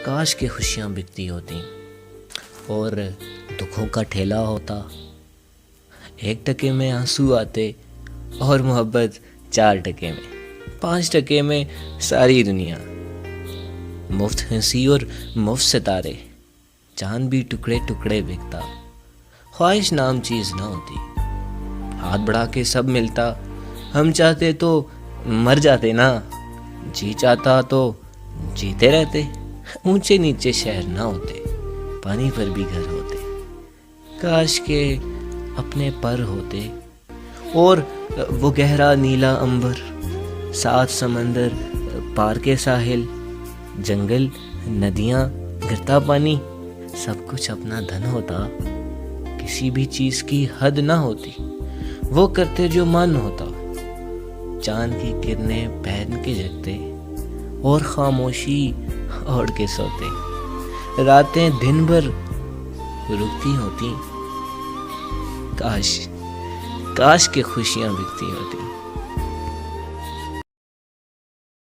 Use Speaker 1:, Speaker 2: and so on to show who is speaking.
Speaker 1: کاش کے خوشیاں بکتی ہوتی اور دکھوں کا ٹھیلا ہوتا. 1 ٹکے میں آنسو آتے اور محبت 4 ٹکے میں، 5 ٹکے میں ساری دنیا. مفت ہنسی اور مفت ستارے، چاند بھی ٹکڑے ٹکڑے بکتا. خواہش نام چیز نہ ہوتی، ہاتھ بڑھا کے سب ملتا. ہم چاہتے تو مر جاتے نا، جی چاہتا تو جیتے رہتے. اونچے نیچے شہر نہ ہوتے، پانی پر بھی گھر ہوتے. کاش کے اپنے پر ہوتے اور وہ گہرا نیلا امبر، 7 سمندر پار کے ساحل، جنگل، ندیاں، گرتا پانی، سب کچھ اپنا دھن ہوتا. کسی بھی چیز کی حد نہ ہوتی، وہ کرتے جو من ہوتا. چاند کی کرنیں پہن کے جگتے اور خاموشی اوڑھ کے سوتے. راتیں دن بھر رکتی ہوتی. کاش کے خوشیاں بکتی ہوتی.